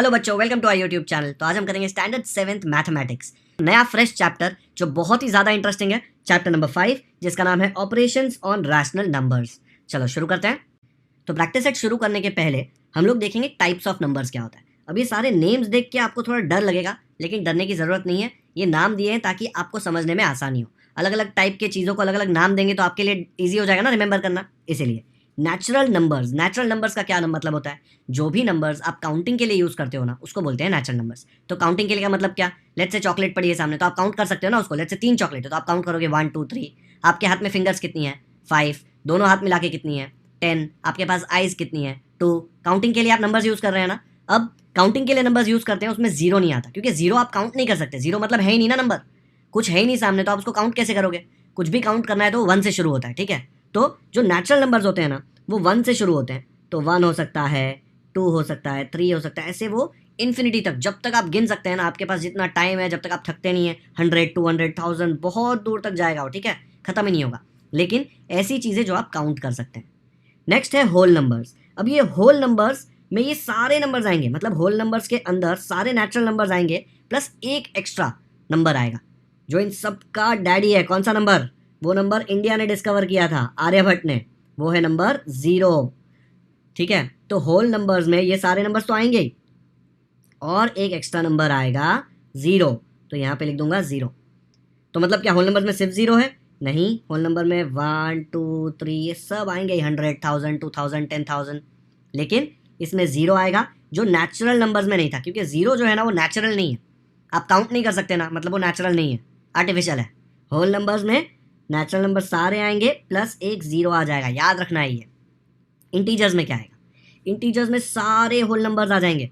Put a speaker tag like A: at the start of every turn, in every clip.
A: Hello बच्चों, welcome to our YouTube channel. तो आज हम करेंगे स्टैंडर्ड 7th मैथमेटिक्स, नया फ्रेश चैप्टर जो बहुत ही ज़्यादा इंटरेस्टिंग है, चैप्टर नंबर 5 जिसका नाम है ऑपरेशंस ऑन रैशनल नंबर्स। चलो शुरू करते हैं। तो प्रैक्टिस सेट शुरू करने के पहले हम लोग देखेंगे टाइप्स ऑफ नंबर्स क्या होता है। अब ये सारे नेम्स देख के आपको थोड़ा डर लगेगा, लेकिन डरने की ज़रूरत नहीं है। ये नाम दिए हैं ताकि आपको समझने में आसानी हो। अलग अलग टाइप के चीज़ों को अलग अलग नाम देंगे तो आपके लिए ईजी हो जाएगा ना रिमेंबर करना, इसीलिए। नेचुरल नंबर्स का क्या मतलब होता है? जो भी नंबर्स आप काउंटिंग के लिए यूज़ करते हो ना, उसको बोलते हैं नेचुरल नंबर्स। तो काउंटिंग के लिए का मतलब क्या? लेट्स से चॉकलेट पड़ी है सामने, तो आप काउंट कर सकते हो ना उसको। लेट्स से 3 चॉकलेट है तो आप काउंट करोगे 1 2 3। आपके हाथ में फिंगर्स कितनी है? 5। दोनों हाथ मिला के कितनी है? 10। आपके पास आइज कितनी है? 2। काउंटिंग के लिए आप नंबर्स यूज़ कर रहे हैं ना। अब काउंटिंग के लिए नंबर्स यूज़ करते हैं, उसमें जीरो नहीं आता, क्योंकि जीरो आप काउंट नहीं कर सकते। जीरो मतलब है ही नहीं ना नंबर, कुछ है ही नहीं सामने, तो आप उसको काउंट कैसे करोगे? कुछ भी काउंट करना है तो 1 से शुरू होता है, ठीक है। तो जो नेचुरल नंबर्स होते हैं ना, वो 1 से शुरू होते हैं। तो 1 हो सकता है, 2 हो सकता है, 3 हो सकता है, ऐसे वो इन्फिनिटी तक, जब तक आप गिन सकते हैं ना, आपके पास जितना टाइम है, जब तक आप थकते नहीं है। 100, 200, 1000, बहुत दूर तक जाएगा वो, ठीक है, खत्म ही नहीं होगा। लेकिन ऐसी चीज़ें जो आप काउंट कर सकते हैं। नेक्स्ट है होल नंबर्स। अब ये होल नंबर्स में ये सारे नंबर्स आएंगे, मतलब होल नंबर्स के अंदर सारे नेचुरल नंबर्स आएंगे, प्लस एक एक्स्ट्रा नंबर आएगा जो इन सब का डैडी है। कौन सा नंबर? वो नंबर इंडिया ने डिस्कवर किया था, आर्यभट्ट ने, वो है नंबर 0, ठीक है। तो होल नंबर्स में ये सारे नंबर्स तो आएंगे ही, और एक एक्स्ट्रा नंबर आएगा 0, तो यहाँ पे लिख दूंगा 0। तो मतलब क्या होल नंबर्स में सिर्फ 0 है? नहीं, होल नंबर में 1 2 3 ये सब आएंगे, 100 1000 2000 10,000, लेकिन इसमें 0 आएगा जो नेचुरल नंबर्स में नहीं था, क्योंकि 0 जो है ना वो नेचुरल नहीं है, आप काउंट नहीं कर सकते ना, मतलब वो नेचुरल नहीं है, आर्टिफिशियल है। होल नंबर्स में नेचुरल नंबर सारे आएंगे, प्लस एक 0 आ जाएगा, याद रखना है ये। इंटीजर्स में क्या आएगा? इंटीजर्स में सारे होल नंबर्स आ जाएंगे,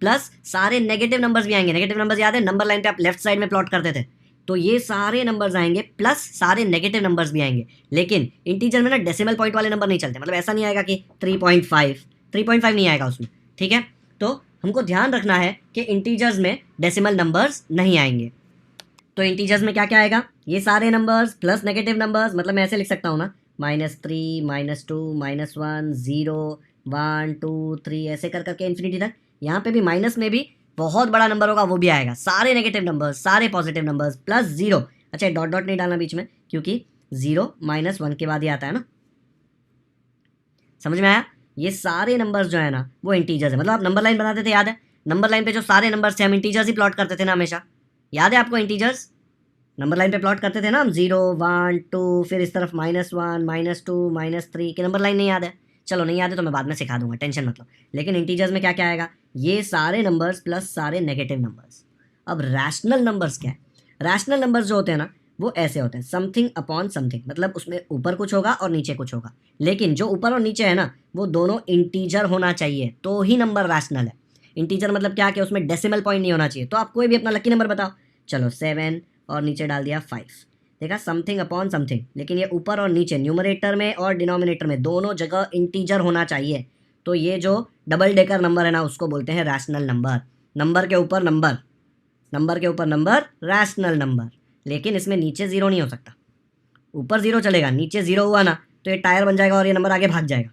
A: प्लस सारे नेगेटिव नंबर्स भी आएंगे। नेगेटिव नंबर्स याद है, नंबर लाइन पे आप लेफ्ट साइड में प्लॉट करते थे, तो ये सारे नंबर्स आएंगे, प्लस सारे नेगेटिव नंबर्स भी आएंगे। लेकिन इंटीजर में ना डेसिमल पॉइंट वाले नंबर नहीं चलते, मतलब ऐसा नहीं आएगा कि 3.5 नहीं आएगा उसमें, ठीक है। तो हमको ध्यान रखना है कि इंटीजर्स में डेसिमल नंबर्स नहीं आएंगे। तो इंटीजर्स में क्या क्या आएगा? ये सारे नंबर्स प्लस नेगेटिव नंबर्स, मतलब मैं ऐसे लिख सकता हूँ ना, -3 -2 -1 0 1 2 3 ऐसे कर करके इन्फिनिटी तक। यहाँ पे भी माइनस में भी बहुत बड़ा नंबर होगा, वो भी आएगा, सारे नेगेटिव नंबर्स सारे पॉजिटिव नंबर्स प्लस 0। अच्छा, डॉट डॉट नहीं डालना बीच में, क्योंकि 0 -1 के बाद ही आता है ना, समझ में आया? ये सारे नंबर्स जो है ना वो इंटीजर्स है। मतलब आप नंबर लाइन बनाते थे, याद है? नंबर लाइन पे जो सारे नंबर्स थे हम इंटीजर्स ही प्लॉट करते थे ना हमेशा, याद है आपको? इंटीजर्स नंबर लाइन पे प्लॉट करते थे ना हम, 0 1 2, फिर इस तरफ -1 -2 -3 की नंबर लाइन नहीं याद है? चलो नहीं याद है तो मैं बाद में सिखा दूंगा, टेंशन मत लो। लेकिन इंटीजर्स में क्या क्या आएगा? ये सारे नंबर्स प्लस सारे नेगेटिव नंबर्स। अब रैशनल नंबर्स क्या है? रैशनल नंबर्स जो होते हैं ना वो ऐसे होते हैं, समथिंग अपॉन समथिंग, मतलब उसमें ऊपर कुछ होगा और नीचे कुछ होगा, लेकिन जो ऊपर और नीचे है ना वो दोनों इंटीजर होना चाहिए, तो ही नंबर रैशनल है। इंटीजर मतलब क्या, कि उसमें डेसिमल पॉइंट नहीं होना चाहिए। तो आप कोई भी अपना लकी नंबर बताओ। चलो 7 और नीचे डाल दिया 5, देखा, समथिंग अपॉन समथिंग, लेकिन ये ऊपर और नीचे न्यूमरेटर में और डिनोमिनेटर में दोनों जगह इंटीजर होना चाहिए। तो ये जो डबल डेकर नंबर है ना उसको बोलते हैं रैशनल नंबर। नंबर के ऊपर नंबर, नंबर के ऊपर नंबर, रैशनल नंबर। लेकिन इसमें नीचे 0 नहीं हो सकता, ऊपर 0 चलेगा, नीचे 0 हुआ ना तो ये टायर बन जाएगा और ये नंबर आगे भाग जाएगा,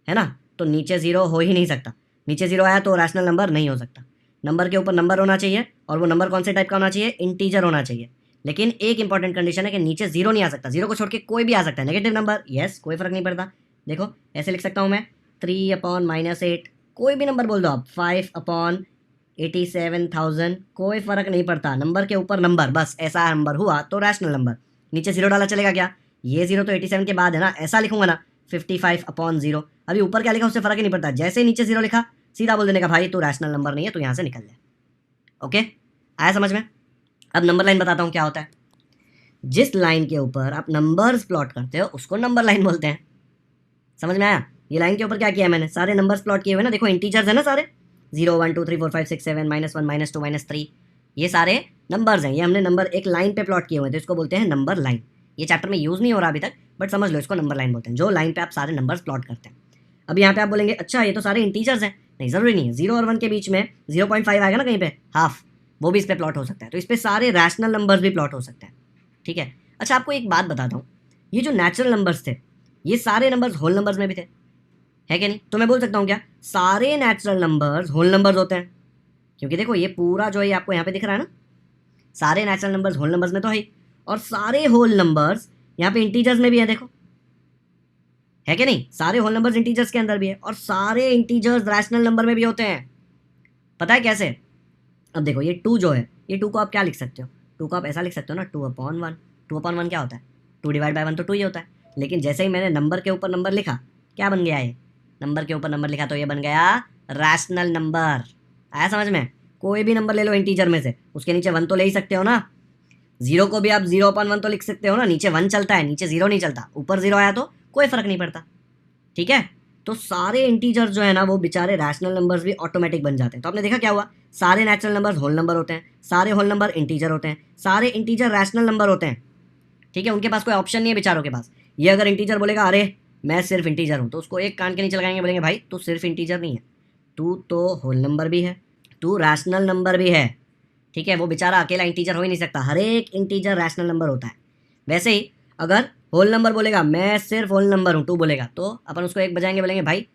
A: है ना। तो नीचे 0 हो ही नहीं सकता, नीचे 0 आया तो रैशनल नंबर नहीं हो सकता। नंबर के ऊपर नंबर होना चाहिए, और वो नंबर कौन से टाइप का होना चाहिए? इंटीजर होना चाहिए। लेकिन एक इंपॉर्टेंट कंडीशन है कि नीचे 0 नहीं आ सकता, 0 को छोड़ के कोई भी आ सकता है, नेगेटिव नंबर, यस, कोई फर्क नहीं पड़ता। देखो ऐसे लिख सकता हूँ मैं, 3/-8, कोई भी नंबर बोल दो आप, 5/87,000, कोई फर्क नहीं पड़ता, नंबर के ऊपर नंबर, बस ऐसा नंबर हुआ तो रैशनल नंबर। नीचे 0 डाला चलेगा क्या? ये 0 तो 87 के बाद है ना, ऐसा लिखूंगा ना, 55/0। अभी ऊपर क्या लिखा उससे फर्क ही नहीं पड़ता, जैसे ही नीचे 0 लिखा सीधा बोल देने का, भाई तू रैशनल नंबर नहीं है, तू यहाँ से निकल ले। ओके, आया समझ में? अब नंबर लाइन बताता हूँ क्या होता है। जिस लाइन के ऊपर आप नंबर्स प्लॉट करते हो उसको नंबर लाइन बोलते हैं। समझ में आया? ये लाइन के ऊपर क्या किया है मैंने? सारे नंबर्स प्लॉट किए हुए ना, देखो इंटीजर्स है ना सारे, 0 1 2 3 4 5 6 7 -1 -2 -3, ये सारे नंबर्स हैं। ये हमने नंबर एक लाइन पे प्लॉट किए हुए हैं, तो इसको बोलते हैं नंबर लाइन। ये चैप्टर में यूज़ नहीं हो रहा अभी तक, बट समझ लो इसको नंबर लाइन बोलते हैं, जो लाइन पे आप सारे नंबर्स प्लॉट करते हैं। अब यहाँ पे आप बोलेंगे अच्छा ये तो सारे इंटीजर्स हैं, नहीं ज़रूरी नहीं है, 0 और 1 के बीच में 0.5 आएगा ना कहीं पे, हाफ, वो भी इस पर प्लॉट हो सकता है। तो इस पर सारे रैशनल नंबर्स भी प्लॉट हो सकते हैं, ठीक है। अच्छा आपको एक बात बताता हूँ, ये जो नेचुरल नंबर्स थे ये सारे नंबर्स होल नंबर्स में भी थे, है कि नहीं? तो मैं बोल सकता हूँ क्या, सारे नेचुरल नंबर्स होल नंबर्स होते हैं? क्योंकि देखो ये पूरा जो है आपको यहाँ पे दिख रहा है ना, सारे नेचुरल नंबर्स होल नंबर्स में तो है, और सारे होल नंबर्स यहाँ पे इंटीजर्स में भी है, देखो है कि नहीं, सारे होल नंबर्स इंटीजर्स के अंदर भी है, और सारे इंटीजर्स रैशनल नंबर में भी होते हैं। पता है कैसे? अब देखो ये 2 जो है, ये 2 को आप क्या लिख सकते हो, 2 को आप ऐसा लिख सकते हो ना, 2/1। 2/1 क्या होता है? 2/1 तो 2 ही होता है। लेकिन जैसे ही मैंने नंबर के ऊपर नंबर लिखा, क्या बन गया ये? नंबर के ऊपर नंबर लिखा तो ये बन गया रैशनल नंबर। आया समझ में? कोई भी नंबर ले लो इंटीजर में से, उसके नीचे 1 तो ले ही सकते हो ना। 0 को भी आप 0/1 तो लिख सकते हो ना, नीचे 1 चलता है, नीचे 0 नहीं चलता, ऊपर 0 आया तो कोई फर्क नहीं पड़ता। ठीक है, तो सारे इंटीजर जो है ना वो बेचारे रैशनल नंबर्स भी ऑटोमेटिक बन जाते हैं। तो आपने देखा क्या हुआ, सारे नेचुरल नंबर्स होल नंबर होते हैं, सारे होल नंबर इंटीजर होते हैं, सारे इंटीजर रैशनल नंबर होते हैं। ठीक है, उनके पास कोई ऑप्शन नहीं है बेचारों के पास। ये अगर इंटीजर बोलेगा अरे मैं सिर्फ इंटीजर हूँ, तो उसको एक कान के नीचे लगाएंगे, बोलेंगे भाई तू सिर्फ इंटीजर नहीं है, तू तो होल नंबर भी है, तू रैशनल नंबर भी है। ठीक है, वो बेचारा अकेला इंटीजर हो ही नहीं सकता, हर एक इंटीजर रैशनल नंबर होता है। वैसे ही अगर होल नंबर बोलेगा मैं सिर्फ होल नंबर हूँ, 2 बोलेगा, तो अपन उसको एक बजाएंगे, बोलेंगे भाई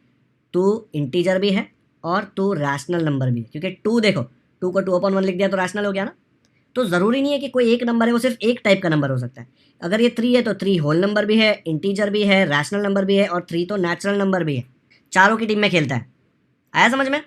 A: तू इंटीजर भी है और तू रैशनल नंबर भी है। क्योंकि 2 देखो, 2 को 2/1 लिख दिया तो रैशनल हो गया ना। तो ज़रूरी नहीं है कि कोई एक नंबर है वो सिर्फ एक टाइप का नंबर हो सकता है। अगर ये 3 है तो 3 होल नंबर भी है, इंटीजर भी है, रैशनल नंबर भी है, और 3 तो नेचुरल नंबर भी है। चारों की टीम में खेलता है। आया समझ में?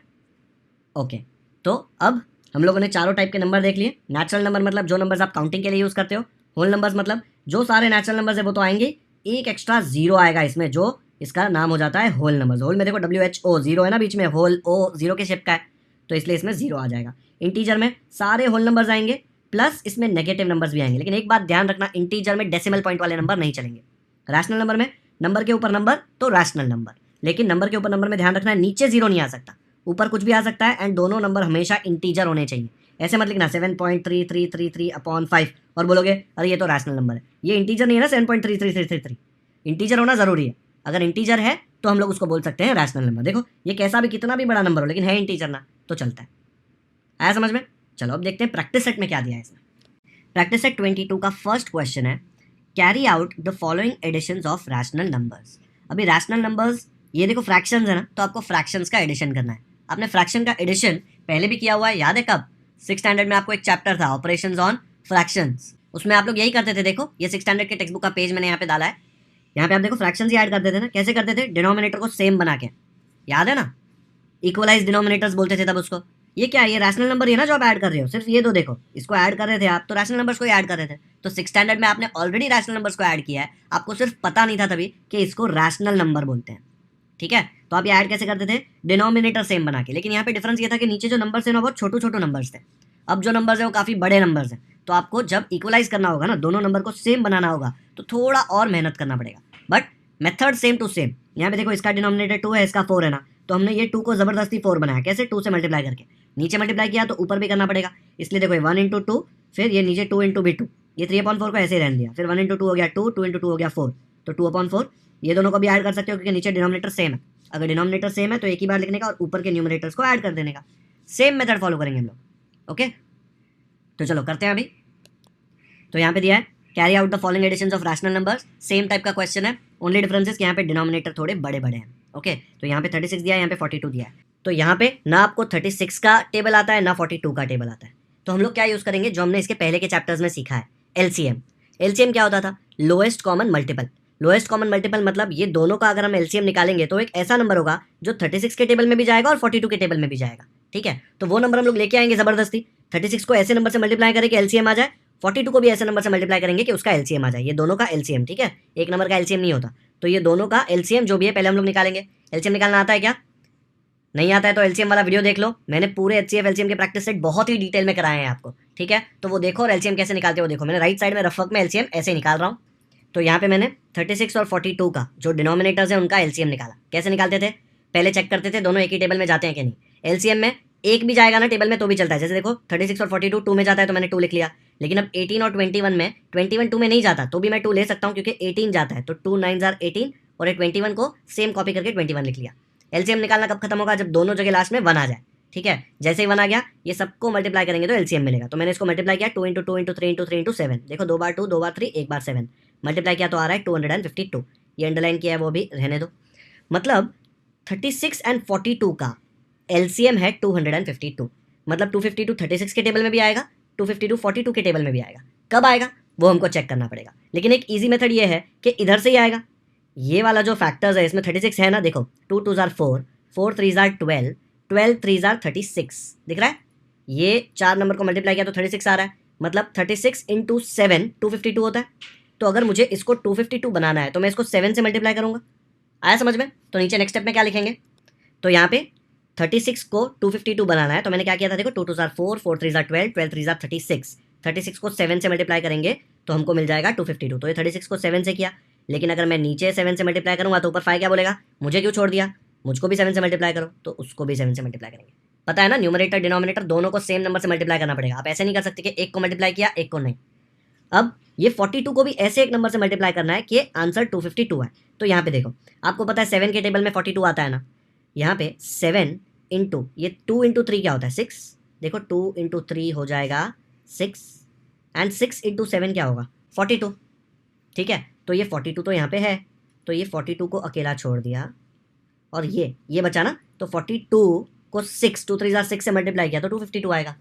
A: ओके, तो अब हम लोगों ने चारों टाइप के नंबर देख लिए। नेचुरल नंबर मतलब जो नंबर्स आप काउंटिंग के लिए यूज़ करते हो, होल नंबर्स मतलब जो सारे नेचुरल नंबर्स है वो तो आएंगे, एक एक्स्ट्रा 0 आएगा इसमें, जो इसका नाम हो जाता है होल नंबर्स। होल में देखो WHO 0 है ना बीच में, होल O 0 के शेप का है, तो इसलिए इसमें 0 आ जाएगा। इंटीजर में सारे होल नंबर्स आएंगे, प्लस इसमें नेगेटिव नंबर्स भी आएंगे। लेकिन एक बात ध्यान रखना, इंटीजर में डेसिमल पॉइंट वाले नंबर नहीं चलेंगे। रैशनल नंबर में नंबर के ऊपर नंबर तो रैशनल नंबर, लेकिन नंबर के ऊपर नंबर में ध्यान रखना है नीचे 0 नहीं आ सकता, ऊपर कुछ भी आ सकता है, एंड दोनों नंबर हमेशा इंटीजर होने चाहिए। ऐसे मत लिखना 7.3333/5 और बोलोगे अरे ये तो रैशनल नंबर है। ये इंटीजर नहीं है ना 7.33333, इंटीजर होना ज़रूरी है। अगर इंटीजर है तो हम लोग उसको बोल सकते हैं रैशनल नंबर। देखो ये कैसा भी कितना भी बड़ा नंबर हो, लेकिन है इंटीजर ना, तो चलता है। आया समझ में? चलो अब देखते हैं प्रैक्टिस सेट में क्या दिया है इसमें। प्रैक्टिस सेट 22 का फर्स्ट क्वेश्चन है, carry out the following additions of rational numbers. अभी रैशनल नंबर्स, ये देखो फ्रैक्शंस है ना, तो आपको फ्रैक्शंस का एडिशन करना है। आपने फ्रैक्शन का एडिशन पहले भी किया हुआ है, याद है कब? 6th स्टैंडर्ड में आपको एक चैप्टर था ऑपरेशंस ऑन फ्रैक्शंस, उसमें आप लोग यही करते थे। देखो ये 6th स्टैंडर्ड के टेक्स्ट बुक का पेज मैंने यहाँ पे डाला है, यहाँ पे आप देखो फ्रैक्शंस ही ऐड करते थे ना। कैसे करते थे? डिनोमिनेटर को सेम बना के, याद है ना, इक्वलाइज डिनोमिनेटर्स बोलते थे तब उसको। ये क्या है? ये रैशनल नंबर ही है ना जो आप ऐड कर रहे हो, सिर्फ ये दो देखो, इसको ऐड कर रहे थे आप, तो रैशनल नंबर्स को ही ऐड कर रहे थे। तो 6th स्टैंडर्ड में आपने ऑलरेडी रैशनल नंबर्स को ऐड किया है, आपको सिर्फ पता नहीं था तभी कि इसको रैशनल नंबर बोलते हैं। ठीक है, तो आप ये ऐड कैसे करते थे? डिनोमिनेटर सेम बना के। लेकिन यहाँ पे डिफरेंस ये था कि नीचे जो नंबर्स है ना वो छोटे छोटे नंबर्स थे, अब जो नंबर्स है वो काफ़ी बड़े नंबर्स हैं। तो आपको जब इक्वलाइज करना होगा ना, दोनों नंबर को सेम बनाना होगा, तो थोड़ा और मेहनत करना पड़ेगा, but method same to same. यहाँ पे देखो इसका डिनोमिनेटर 2 है, इसका 4 है ना, तो हमने ये 2 को जबरदस्ती 4 बनाया। कैसे? 2 से मल्टीप्लाई करके। नीचे मल्टीप्लाई किया तो ऊपर भी करना पड़ेगा, इसलिए देखो 1 × 2, फिर ये नीचे 2 × भी 2, ये 3/4 को ऐसे ही रहने दिया। फिर 1 × 2 हो गया 2, 2 × 2 हो गया 4, तो 2/4। ये दोनों को भी ऐड कर सकते हो क्योंकि नीचे डिनोमिनेटर सेम है। अगर डिनोमिनेटर सेम है तो एक ही बार लिखने का और ऊपर के न्यूमरेटर्स को ऐड कर देने का। सेम मेथड फॉलो करेंगे हम लोग। ओके, तो चलो करते हैं अभी। तो यहाँ पे दिया है carry out the following additions of rational numbers, same type का क्वेश्चन है, ओनली डिफरेंस कि यहाँ पे डिनोमिनेटर थोड़े बड़े बड़े हैं। ओके, तो यहाँ पे 36 दिया है, यहाँ पे 42 दिया है। तो यहाँ पे ना आपको 36 का टेबल आता है ना 42 का टेबल आता है। तो हम लोग क्या यूज़ करेंगे, जो हमने इसके पहले के चैप्टर्स में सीखा है, एलसीएम। एलसीएम क्या होता था? Lowest common multiple. Lowest common multiple मतलब ये दोनों का अगर हम एलसीएम निकालेंगे तो एक ऐसा नंबर होगा जो 36 के टेबल में भी जाएगा और 42 के टेबल में भी जाएगा। ठीक है, तो वो नंबर हम लोग लेके आएंगे जबरदस्ती। 36 को ऐसे नंबर से मल्टीप्लाई करें कि एलसीएम आ जाए, 42 को भी ऐसे नंबर से मल्टीप्लाई करेंगे कि उसका एलसीएम आ जाए। ये दोनों का एलसीएम, ठीक है, एक नंबर का एलसीएम नहीं होता। तो ये दोनों का एलसीएम जो भी है पहले हम लोग निकालेंगे। एलसीएम निकालना आता है क्या? नहीं आता है तो एलसीएम वाला वीडियो देख लो, मैंने पूरे एचसीएफ एलसीएम के प्रैक्टिस सेट बहुत ही डिटेल में कराए हैं आपको। ठीक है, तो वो देखो और एलसीएम कैसे निकालते हो देखो। मैंने राइट साइड में रफक में एलसीएम ऐसे निकाल रहा हूँ। तो यहाँ पे मैंने 36 और 42 का जो डिनोमिनेटर्स है उनका एलसीएम निकाला। कैसे निकालते थे? पहले चेक करते थे दोनों एक ही टेबल में जाते हैं कि नहीं। एलसीएम में एक भी जाएगा ना टेबल में तो भी चलता है। जैसे देखो 36 और 42 2 में जाता है तो मैंने 2 लिख लिया। लेकिन अब 18 और 21 में 21 2 में नहीं जाता तो भी मैं 2 ले सकता हूँ क्योंकि 18 जाता है। तो 2 9 18 और 21 को सेम कॉपी करके 21 लिख लिया। एलसीएम निकालना कब खत्म होगा? जब दोनों जगह लास्ट में 1 आ जाए। ठीक है, जैसे ही 1 आ गया ये सबको मल्टीप्लाई करेंगे तो एलसीएम मिलेगा। तो मैंने इसको मल्टीप्लाई किया 2 × 2 × 3 × 3 × 7। देखो 2 बार 2 2 बार 3 1 बार 7 मल्टीप्लाई किया तो आ रहा है 252। ये अंडरलाइन किया है वो भी रहने दो। मतलब 36 और 42 का एलसीएम है 252। मतलब 252 36 के टेबल में भी आएगा, 252 42 के टेबल में भी आएगा। कब आएगा वो हमको चेक करना पड़ेगा, लेकिन एक ईजी मेथड ये है कि इधर से ही आएगा। ये वाला जो फैक्टर्स है इसमें 36 है ना, देखो 2 2 जार 4, 4 3 जार 12, 12 3 जार 36 दिख रहा है। ये 4 नंबर को मल्टीप्लाई किया तो 36 आ रहा है, मतलब 36 इंटू 7 252 होता है। तो अगर मुझे इसको 252 बनाना है तो मैं इसको 7 से मल्टीप्लाई करूँगा। आया समझ में? तो नीचे नेक्स्ट स्टेप में क्या लिखेंगे, तो यहाँ पे 36 को 252 बनाना है तो मैंने क्या किया था, देखो 2 2 जार 4, 4 3 जार 12, 12 3 जार 36, 36 को 7 से मल्टीप्लाई करेंगे तो हमको मिल जाएगा 252। तो ये 36 को 7 से किया, लेकिन अगर मैं नीचे 7 से मल्टीप्लाई करूँगा तो ऊपर 5 क्या बोलेगा, मुझे क्यों छोड़ दिया, मुझको भी 7 से मल्टीप्लाई करो, तो उसको भी 7 से मल्टीप्लाई करेंगे। पता है ना, न्यूमरेटर डिनोमिनेटर दोनों को सेम नंबर से मल्टीप्लाई करना पड़ेगा। आप ऐसे नहीं कर सकते कि एक को मल्टीप्लाई किया एक को नहीं। अब ये 42 को भी ऐसे एक नंबर से मल्टीप्लाई करना है कि आंसर 252 है। तो यहाँ पे देखो, आपको पता है 7 के टेबल में 42 आता है ना, यहाँ पे 7 इंटू ये 2 इंटू 3 क्या होता है 6, देखो 2 इंटू 3 हो जाएगा 6, एंड 6 इंटू 7 क्या होगा 42। ठीक है, तो ये 42 तो यहाँ पे है, तो ये 42 को अकेला छोड़ दिया, और ये बचा ना, तो 42 को 6 2 3 6 से मल्टीप्लाई किया तो 252 आएगा।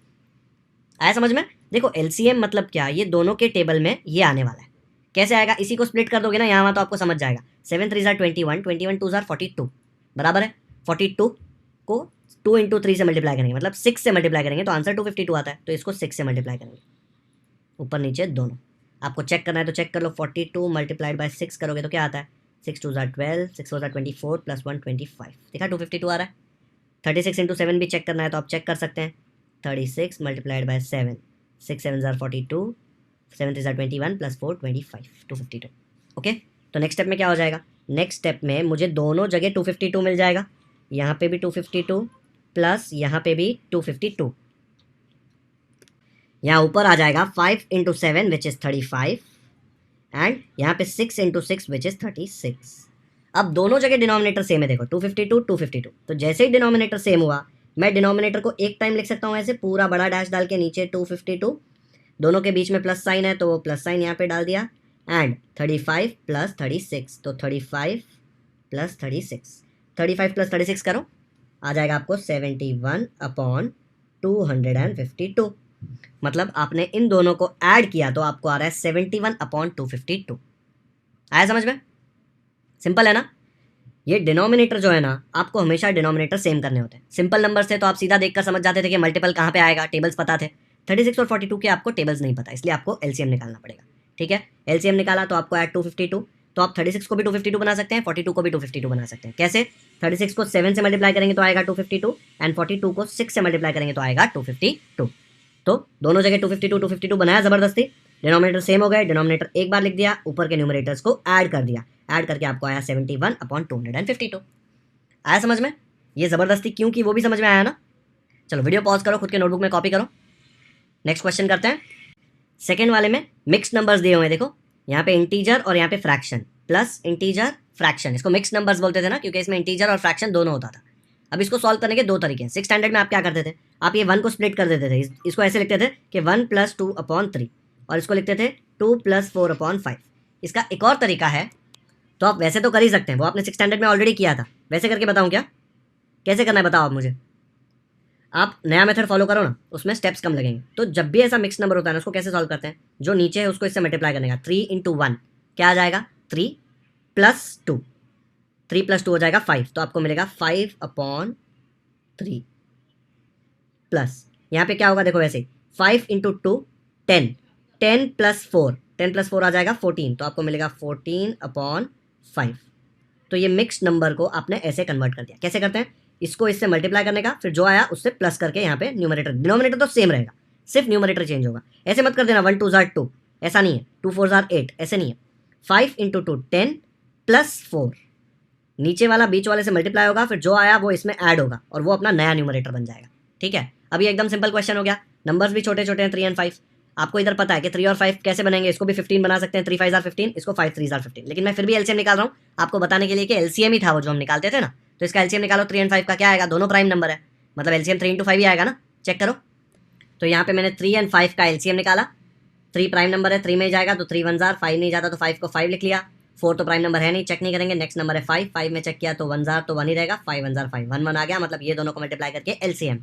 A: आया समझ में? देखो एलसीएम मतलब क्या, ये दोनों के टेबल में ये आने वाला है। कैसे आएगा, इसी को स्प्लिट कर दोगे ना यहाँ तो आपको समझ जाएगा। 7 3 21, 21 2 42 बराबर है 42 को 2 इंटू 3 से मल्टीप्लाई करेंगे, मतलब 6 से मल्टीप्लाई करेंगे तो आंसर 252 आता है। तो इसको 6 से मल्टीप्लाई करेंगे, ऊपर नीचे दोनों। आपको चेक करना है तो चेक कर लो, 42 मल्टीप्लाइड बाय 6 करोगे तो क्या आता है, 6 2 12, 6 4 24 प्लस 1 25, देखा 252 आ रहा है। 36 इंटू 7 भी चेक करना है तो आप चेक कर सकते हैं, 36 multiplied by 7, 6 7 jar 42, 7 3 jar 21 plus 4 25, 252। Okay, तो नेक्स्ट स्टेप में क्या हो जाएगा, नेक्स्ट स्टेप में मुझे दोनों जगह 252 मिल जाएगा, यहाँ पे भी 252 प्लस यहाँ पे भी 252। यहाँ ऊपर आ जाएगा 5 इंटू 7 विच इज़ 35, एंड यहाँ पे 6 इंटू 6 विच इज़ 36। अब दोनों जगह डिनोमिनेटर सेम है, देखो 252 252, तो जैसे ही डिनोमिनेटर सेम हुआ मैं डिनोमिनेटर को एक टाइम लिख सकता हूँ ऐसे, पूरा बड़ा डैश डाल के नीचे 252, दोनों के बीच में प्लस साइन है तो वो प्लस साइन यहाँ पे डाल दिया, एंड 35 प्लस 36, तो 35 प्लस 36, 35 प्लस 36 करो, आ जाएगा आपको 71/252। मतलब आपने इन दोनों को ऐड किया तो आपको आ रहा है 71/252। आया समझ में? सिंपल है ना। ये डिनोमिनेटर जो है ना, आपको हमेशा डिनोमिनेटर सेम करने होते हैं। सिंपल नंबर से तो आप सीधा देखकर समझ जाते थे कि मल्टीपल कहाँ पे आएगा, टेबल्स पता थे। 36 और 42 के आपको टेबल्स नहीं पता, इसलिए आपको एलसीएम निकालना पड़ेगा। ठीक है, एलसीएम निकाला तो आपको ऐड 252, तो आप 36 को भी 252 बना सकते हैं, 42 को भी 252 बना सकते हैं। कैसे, 36 को 7 से मल्टीप्लाई करेंगे तो आएगा 252, एंड 42 को 6 से मल्टीप्लाई करेंगे तो आएगा 252। तो दोनों जगह 252 बनाया ज़बरदस्ती, डिनोमिनेटर सेम हो गए, डिनोमिनेटर एक बार लिख दिया, ऊपर के न्यूमरेटर्स को ऐड कर दिया, ऐड करके आपको आया 71/252। आया समझ में? ये ज़बरदस्ती क्यों की वो भी समझ में आया ना। चलो वीडियो पॉज करो, खुद के नोटबुक में कॉपी करो, नेक्स्ट क्वेश्चन करते हैं। सेकेंड वाले में मिक्स्ड नंबर्स दिए हुए हैं, देखो यहाँ पे इंटीजर और यहाँ पे फ्रैक्शन, प्लस इंटीजर फ्रैक्शन, इसको मिक्स्ड नंबर्स बोलते थे ना क्योंकि इसमें इंटीजर और फ्रैक्शन दोनों होता था। अब इसको सॉल्व करने के दो तरीके हैं। 6th स्टैंडर्ड में आप क्या करते थे, आप ये 1 को स्प्लिट कर देते थे, इसको ऐसे लिखते थे कि 1 + 2/3, और इसको लिखते थे 2 + 4/5। इसका एक और तरीका है, तो आप वैसे तो कर ही सकते हैं, वो आपने 6th स्टैंडर्ड में ऑलरेडी किया था, वैसे करके बताऊँ क्या, कैसे करना है बताओ आप मुझे। आप नया मेथड फॉलो करो ना, उसमें स्टेप्स कम लगेंगे। तो जब भी ऐसा मिक्स नंबर होता है ना, उसको कैसे सॉल्व करते हैं, जो नीचे है उसको इससे मल्टीप्लाई करने का, 3 × 1 क्या आ जाएगा 3 + 2, 3 + 2 हो जाएगा 5, तो आपको मिलेगा 5/3 प्लस यहाँ पे क्या होगा देखो, वैसे 5 × 2 10, 10 + 4, 10 + 4 आ जाएगा 14, तो आपको मिलेगा 14/5। तो ये मिक्स्ड नंबर को आपने ऐसे कन्वर्ट कर दिया। कैसे करते हैं, इसको इससे मल्टीप्लाई करने का, फिर जो आया उससे प्लस करके यहाँ पे न्यूमरेटर, डिनोमिनेटर तो सेम रहेगा, सिर्फ न्यूमरेटर चेंज होगा। ऐसे मत कर देना 1 2 * 2, ऐसा नहीं है, 2 4 * 8, ऐसे नहीं है। 5 × 2 10 + 4, नीचे वाला बीच वाले से मल्टीप्लाई होगा, फिर जो आया वो इसमें ऐड होगा और वो अपना नया न्यूमरेटर बन जाएगा। ठीक है, अब ये एकदम सिंपल क्वेश्चन हो गया, नंबर्स भी छोटे छोटे हैं 3 और 5। आपको इधर पता है कि 3 और 5 कैसे बनेंगे, इसको भी 15 बना सकते हैं, 3 5 = 15, इसको 5 3 = 15, लेकिन मैं फिर भी एलसीएम निकाल रहा हूँ आपको बताने के लिए कि एलसीएम ही था वो जो हम निकालते थे ना। तो इसका एलसीएम निकालो, 3 और 5 का क्या आएगा, दोनों प्राइम नंबर है, मतलब एलसीएम 3 × 5 ही आएगा ना, चेक करो। तो यहाँ पे मैंने 3 और 5 का एलसीएम निकाला, 3 प्राइम नंबर है, 3 में ही जाएगा तो 3 1 जार, 5 नहीं जाता तो 5 को 5 लिख लिया, 4 तो प्राइम नंबर है नहीं, चेक नहीं करेंगे। नेक्स्ट नंबर है 5, 5 में चेक किया तो 1 जार, तो 1 ही रहेगा, 5 1 जार 5, 1 1 आ गया, मतलब ये दोनों को मल्टीप्लाई करके एलसीएम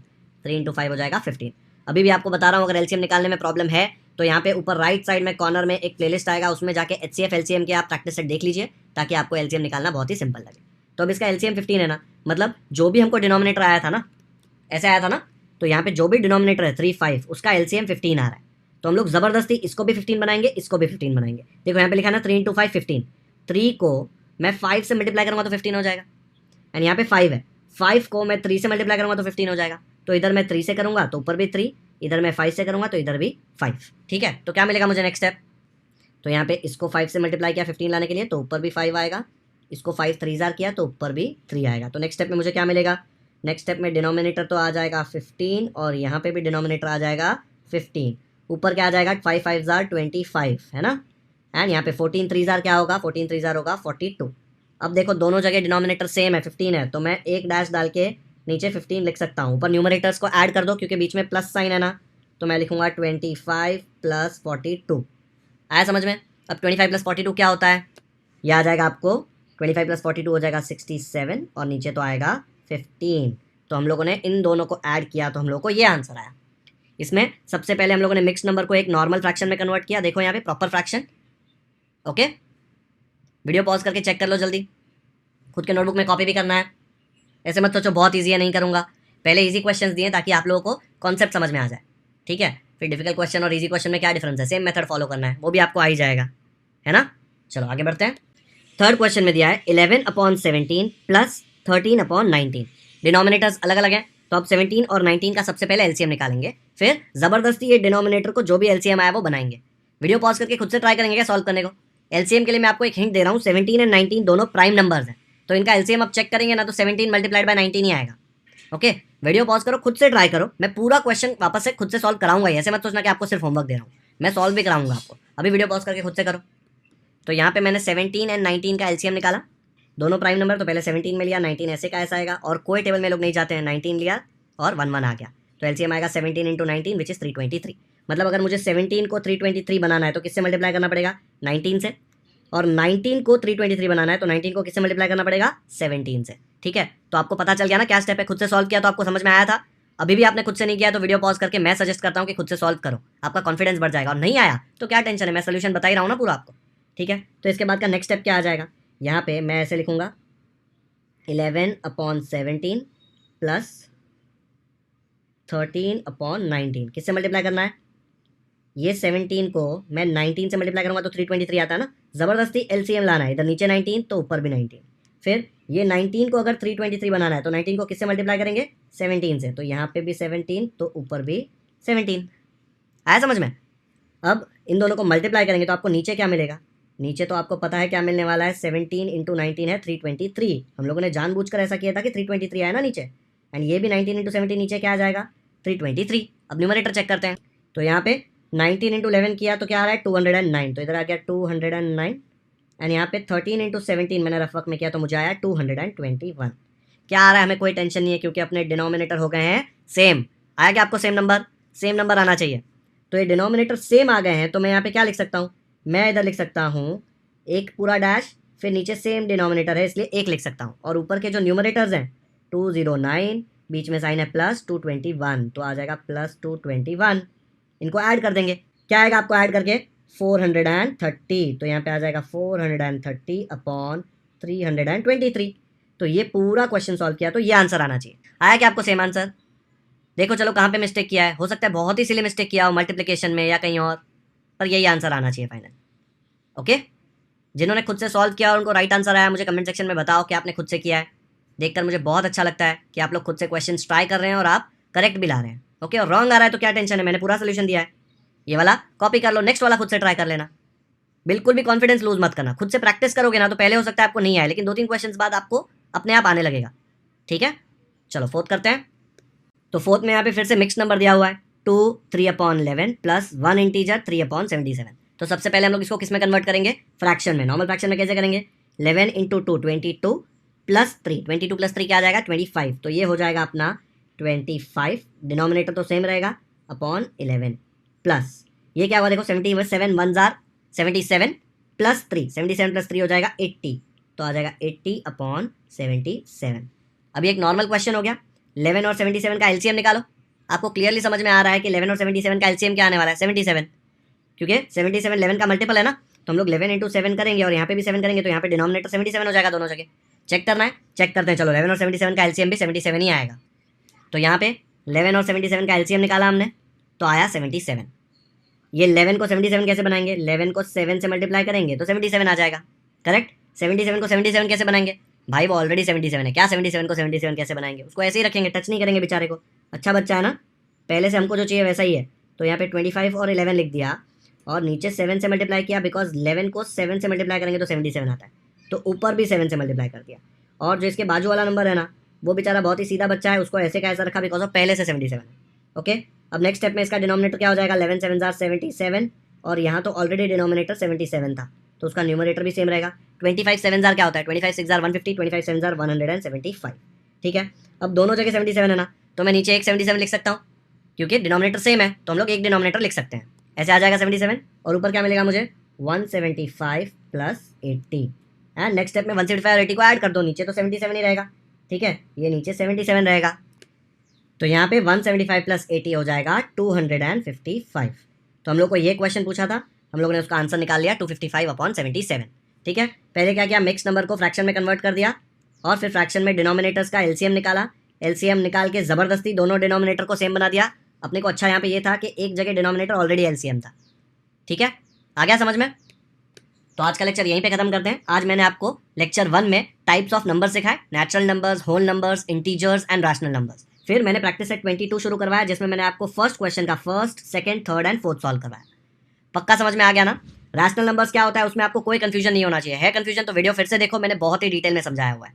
A: 3 इंटू 5 हो जाएगा 15। अभी भी आपको बता रहा हूँ, अगर एलसीएम निकालने में प्रॉब्लम है तो यहाँ पे ऊपर राइट साइड में कॉर्नर में एक प्लेलिस्ट आएगा, उसमें जाके एचसीएफ एलसीएम के आप प्रैक्टिस सेट देख लीजिए, ताकि आपको एलसीएम निकालना बहुत ही सिंपल लगे। तो अब इसका एलसीएम 15 है ना, मतलब जो भी हमको डिनोमिनेटर आया था ना, ऐसे आया था ना, तो यहाँ पे जो भी डिनोमिनेटर है 3 5, उसका एलसीएम 15 आ रहा है। तो हम लोग जबरदस्ती इसको भी 15 बनाएंगे, इसको भी 15 बनाएंगे। देखो यहाँ पे लिखा है ना 3 इंटू 5 15, 3 को मैं 5 से मल्टीप्लाई करूँगा तो 15 हो जाएगा। एंड यहाँ पे 5 है, 5 को मैं 3 से मल्टीप्लाई करूँगा तो 15 हो जाएगा। तो इधर मैं 3 से करूँगा तो ऊपर भी 3, इधर मैं 5 से करूँगा तो इधर भी 5। ठीक है, तो क्या मिलेगा मुझे नेक्स्ट स्टेप? तो यहाँ पे इसको 5 से मल्टीप्लाई किया 15 लाने के लिए, तो ऊपर भी 5 आएगा। इसको 5 3 जार किया तो ऊपर भी 3 आएगा। तो नेक्स्ट स्टेप में मुझे क्या मिलेगा? नेक्स्ट स्टेप में डिनोमिनेटर तो आ जाएगा 15 और यहाँ पे भी डिनोमिनेटर आ जाएगा 15। ऊपर क्या आ जाएगा? 5 5 जार 25 है ना। एंड यहाँ पे 14 3 जार क्या होगा? 14 3 जार होगा 42। अब देखो दोनों जगह डिनोमिनेटर सेम है, 15 है, तो मैं एक डैश डाल के नीचे 15 लिख सकता हूँ। ऊपर न्यूमरेटर्स को ऐड कर दो क्योंकि बीच में प्लस साइन है ना, तो मैं लिखूंगा 25 प्लस 42। आया समझ में? अब 25 प्लस 42 क्या होता है? यह आ जाएगा आपको 25 प्लस 42 हो जाएगा 67 और नीचे तो आएगा 15। तो हम लोगों ने इन दोनों को ऐड किया तो हम लोगों को ये आंसर आया। इसमें सबसे पहले हम लोगों ने मिक्स नंबर को एक नॉर्मल फ्रैक्शन में कन्वर्ट किया। देखो यहाँ पे proper fraction. Okay, video pause करके चेक कर लो जल्दी, खुद के नोटबुक में कॉपी भी करना है। ऐसे मत सोचो बहुत ईजी है, नहीं करूँगा। पहले ईजी क्वेश्चंस दिए ताकि आप लोगों को कॉन्सेप्ट समझ में आ जाए। ठीक है, फिर डिफिकल्ट क्वेश्चन और ईजी क्वेश्चन में क्या डिफरेंस है, सेम मेथड फॉलो करना है, वो भी आपको आ ही जाएगा, है ना। चलो आगे बढ़ते हैं। थर्ड क्वेश्चन में दिया है 11/17 प्लस 13/19। डिनोमिनेटर्स अलग अलग हैं, तो अब 17 और 19 का सबसे पहले एलसीएम निकालेंगे, फिर जबरदस्ती ये डिनोमिनेटर को जो भी एलसीएम आया वो बनाएंगे। वीडियो पॉज करके खुद से ट्राई करेंगे क्या सॉल्व करने को। एलसीएम के लिए मैं आपको एक हिंट दे रहा हूँ, 17 एंड 19 दोनों प्राइम नंबर्स हैं, तो इनका एलसीएम अब चेक करेंगे ना तो 17 मल्टीप्लाइड बाय 19 ही आएगा। ओके, वीडियो पॉज करो, खुद से ट्राई करो। मैं पूरा क्वेश्चन वापस से खुद से सॉल्व कराऊंगा, ऐसे मत सोचना कि आपको सिर्फ होमवर्क दे रहा हूँ, मैं सॉल्व भी कराऊंगा आपको। अभी वीडियो पॉज करके खुद से करो। तो यहाँ पे मैंने 17 एंड 19 का एलसीएम निकाला, दोनों प्राइम नंबर, तो पहले 17 में लिया, 19 ऐसे का ऐसा आएगा, और कोई टेबल में लोग नहीं जाते हैं, 19 लिया और 1 1 आ गया, तो एलसीएम आएगा 17 इंटू 19 विच इज 323। मतलब अगर मुझे 17 को 323 बनाना है तो किससे मल्टीप्लाई करना पड़ेगा? 19 से। और 19 को 323 बनाना है तो 19 को किससे मल्टीप्लाई करना पड़ेगा? 17 से। ठीक है, तो आपको पता चल गया ना क्या स्टेप है। खुद से सॉल्व किया तो आपको समझ में आया था। अभी भी आपने खुद से नहीं किया तो वीडियो पॉज करके मैं सजेस्ट करता हूँ कि खुद से सॉल्व करो, आपका कॉन्फिडेंस बढ़ जाएगा। और नहीं आया तो क्या टेंशन है, मैं सोल्यूशन बता ही रहा हूँ ना पूरा आपको। ठीक है, तो इसके बाद का नेक्स्ट स्टेप क्या आ जाएगा? यहाँ पे मैं ऐसे लिखूंगा 11/17 प्लस 13/19। किससे मल्टीप्लाई करना है? ये 17 को मैं 19 से मल्टीप्लाई करूंगा तो 323 आता है ना। जबरदस्ती एलसीएम लाना है, इधर नीचे 19 तो ऊपर भी 19। फिर ये 19 को अगर 323 बनाना है तो 19 को किससे मल्टीप्लाई करेंगे? 17 से, तो यहाँ पे भी 17 तो ऊपर भी 17। आया समझ में? अब इन दोनों को मल्टीप्लाई करेंगे तो आपको नीचे क्या मिलेगा? नीचे तो आपको पता है क्या मिलने वाला है, 17 इंटू 19 है 323। हम लोगों ने जानबूझकर ऐसा किया था कि 323 आया ना नीचे, एंड ये भी 19 इंटू 17 नीचे क्या आ जाएगा? 323। अब न्यूमरेटर चेक करते हैं, तो यहाँ पे 19 इंटू 11 किया तो क्या आ रहा है? 209, तो इधर आ गया 209। एंड यहाँ पे 13 इंटू 17 मैंने रफ वर्क में किया तो मुझे आया 221। क्या आ रहा है? हमें कोई टेंशन नहीं है क्योंकि अपने डिनोमिनेटर हो गए हैं सेम। आया क्या आपको सेम नंबर? सेम नंबर आना चाहिए। तो ये डिनोमिनेटर सेम आ गए हैं, तो मैं यहाँ पे क्या लिख सकता हूँ? मैं इधर लिख सकता हूँ एक पूरा डैश, फिर नीचे सेम डिनोमिनेटर है इसलिए एक लिख सकता हूँ, और ऊपर के जो न्यूमरेटर्स हैं 209, बीच में साइन है प्लस 221, तो आ जाएगा प्लस 221। इनको ऐड कर देंगे, क्या आएगा आपको ऐड करके? 430। तो यहाँ पे आ जाएगा 430/323। तो ये पूरा क्वेश्चन सॉल्व किया तो ये आंसर आना चाहिए। आया क्या आपको सेम आंसर? देखो चलो कहाँ पे मिस्टेक किया है, हो सकता है बहुत ही सिली मिस्टेक किया हो मल्टीप्लिकेशन में या कहीं और, पर यही आंसर आना चाहिए फाइनल। ओके, जिन्होंने खुद से सॉल्व किया और उनको राइट आंसर आया, मुझे कमेंट सेक्शन में बताओ कि आपने खुद से किया है। देखकर मुझे बहुत अच्छा लगता है कि आप लोग खुद से क्वेश्चन ट्राई कर रहे हैं और आप करेक्ट भी ला रहे हैं। ओके, और रॉन्ग आ रहा है तो क्या टेंशन है, मैंने पूरा सोल्यूशन दिया है। ये वाला कॉपी कर लो, नेक्स्ट वाला खुद से ट्राई कर लेना। बिल्कुल भी कॉन्फिडेंस लूज मत करना, खुद से प्रैक्टिस करोगे ना तो पहले हो सकता है आपको नहीं आए, लेकिन 2-3 क्वेश्चंस बाद आपको अपने आप आने लगेगा। ठीक है, चलो फोर्थ करते हैं। तो फोर्थ में यहाँ पे फिर से मिक्स नंबर दिया हुआ है 2 3/11 प्लस 1 इंटीजर 3/77। तो सबसे पहले हम लोग इसको किस में कन्वर्ट करेंगे? फ्रैक्शन में। नॉर्मल फ्रैक्शन में कैसे करेंगे? 11 इंटू 2 22 प्लस 3, 22 प्लस 3 क्या आ जाएगा? 25। तो ये हो जाएगा अपना 25, डिनोमिनेटर तो सेम रहेगा, अपॉन 11 प्लस ये क्या हुआ देखो 77 1 जार 77 प्लस 3, 77 प्लस 3 हो जाएगा 80, तो आ जाएगा 80/77। अब ये एक नॉर्मल क्वेश्चन हो गया। 11 और 77 का एलसीएम निकालो, आपको क्लियरली समझ में आ रहा है कि 11 और 77 का एलसीएम क्या आने वाला है 77, क्योंकि 77 11 का मल्टीपल है ना, तो हम लोग 11 इंटू 7 करेंगे और यहाँ पे भी 7 करेंगे, तो यहाँ पे डिनोमिनेटर 77 हो जाएगा दोनों जगह। चेक करना है, चेक करते हैं। चलो 11 और 77 का एलसीएम भी 77 ही आएगा। तो यहाँ पे 11 और 77 का एलसीएम निकाला हमने, तो आया 77। ये 11 को 77 कैसे बनाएंगे, 11 को 7 से मल्टीप्लाई करेंगे तो 77 आ जाएगा। करेक्ट। 77 को 77 कैसे बनाएंगे भाई, वो ऑलरेडी 77 है, क्या 77 को 77 कैसे बनाएंगे, उसको ऐसे ही रखेंगे, टच नहीं करेंगे बेचारे को। अच्छा बच्चा है ना, पहले से हमको जो चाहिए वैसा ही है। तो यहाँ पे 25 और 11 लिख दिया और नीचे 7 से मल्टीप्लाई किया, बिकॉज 11 को 7 से मल्टीप्लाई करेंगे तो 77 आता है, तो ऊपर भी 7 से मल्टीप्लाई कर दिया। और जो इसके बाजू वाला नंबर है ना, वो बेचारा बहुत ही सीधा बच्चा है, उसको ऐसे का ऐसा रखा बिकॉज ऑफ पहले से 77 है। ओके, अब नेक्स्ट स्टेप में इसका डिनोमिनेटर क्या हो जाएगा, 11 7 77, और यहाँ तो ऑलरेडी डिनोमिनेटर 77 था, तो उसका न्यूमरेटर भी सेम रहेगा। 25 7 क्या होता है, 25 6 150, 25 7 175। ठीक है, अब दोनों जगह 77 है ना, तो मैं नीचे एक 77 लिख सकता हूँ, क्योंकि डिनोमिनेटर सेम है, तो हम लोग एक डिनोमिनेटर लिख सकते हैं। ऐसे आ जाएगा 77, और ऊपर क्या मिलेगा मुझे, 175 प्लस 80। एंड नेक्स्ट स्टेप में 175 और 80 को ऐड कर दो, नीचे तो 77 ही रहेगा। ठीक है, ये नीचे 77 रहेगा, तो यहाँ पे 175 प्लस 80 हो जाएगा 255। तो हम लोग को ये क्वेश्चन पूछा था, हम लोगों ने उसका आंसर निकाल लिया 255/77। ठीक है, पहले क्या किया, मिक्स नंबर को फ्रैक्शन में कन्वर्ट कर दिया, और फिर फ्रैक्शन में डिनोमिनेटर्स का एलसीएम निकाला। एलसीएम निकाल के ज़बरदस्ती दोनों डिनोमिनेटर को सेम बना दिया अपने को। अच्छा यहाँ पे ये था कि एक जगह डिनोमिनेटर ऑलरेडी एलसीएम था। ठीक है, आ गया समझ में। तो आज का लेक्चर यहीं पे खत्म करते हैं। आज मैंने आपको लेक्चर 1 में टाइप्स ऑफ नंबर सिखाए, natural numbers, whole numbers, integers and rational numbers. फिर मैंने प्रैक्टिस सेट 22 शुरू करवाया, जिसमें मैंने आपको फर्स्ट क्वेश्चन का first, second, third and fourth solve करवाया। पक्का समझ में आ गया ना। रैशनल नंबर्स क्या होता है, उसमें आपको कोई कंफ्यूजन नहीं होना चाहिए। है कंफ्यूजन तो वीडियो फिर से देखो, मैंने बहुत ही डिटेल में समझाया हुआ है।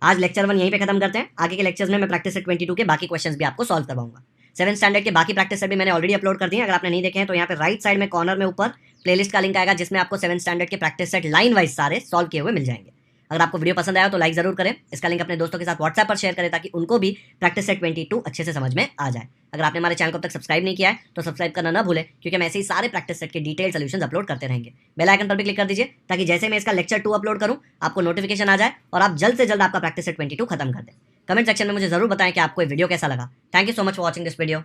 A: आज लेक्चर 1 यहीं पे खत्म करते हैं। आगे के लेक्चर्स में मैं प्रैक्टिस सेट 22 के बाकी क्वेश्चंस भी आपको सॉल्व करवाऊंगा। 7th स्टैंडर्ड के बाकी प्रैक्टिस सेट भी मैंने ऑलरेडी अपलोड कर दिए। अगर आपने नहीं देखे हैं तो यहाँ पे राइट साइड में कॉर्नर में ऊपर प्लेलिस्ट का लिंक आएगा, जिसमें आपको 7th स्टैंडर्ड के प्रैक्टिस सेट लाइन वाइज सारे सॉल्व किए हुए मिल जाएंगे। अगर आपको वीडियो पसंद आया तो लाइक जरूर करें, इसका लिंक अपने दोस्तों के साथ व्हाट्सएप पर शेयर करें, ताकि उनको भी प्रैक्टिस सेट 22 अच्छे से समझ में आ जाए। अगर आपने हमारे चैनल को अब तक सब्सक्राइब नहीं किया है तो सब्सक्राइब करना ना भूलें, क्योंकि हम ऐसे ही सारे प्रैक्टिस सेट के डिटेल सॉल्यूशंस अपलोड करते रहेंगे। बेल आइकन पर भी क्लिक कर दीजिए, ताकि जैसे मैं इसका लेक्चर 2 अपलोड करूं आपको नोटिफिकेशन आ जाए और आप जल्द से जल्द आपका प्रैक्टिस सेट 22 खत्म कर दें। कमेंट सेक्शन में मुझे जरूर बताएं कि आपको ये वीडियो कैसा लगा। Thank you so much for watching this video.